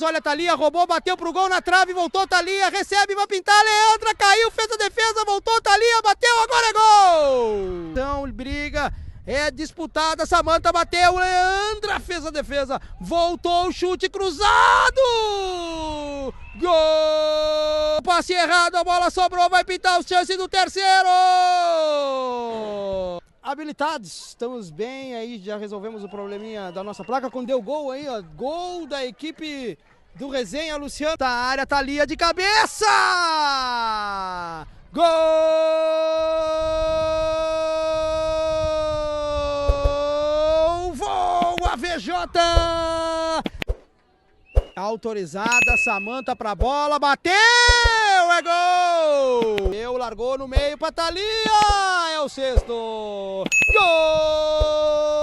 Olha, Thalia, roubou, bateu pro gol na trave, voltou, Thalia, recebe, vai pintar, Leandra, caiu, fez a defesa, voltou, Thalia, bateu, agora é gol! Então, briga, é disputada, Samanta bateu, Leandra fez a defesa, voltou, chute cruzado! Gol! Passe errado, a bola sobrou, vai pintar os chances do terceiro! Habilitados, estamos bem aí, já resolvemos o probleminha da nossa placa, quando deu gol aí, ó, gol da equipe do Resenha, Luciano, da área, Thalia de cabeça! Gol! Voa, VJ! Autorizada, Samanta pra bola, bateu, é gol! Largou no meio pra Thalia, é o sexto! Gol!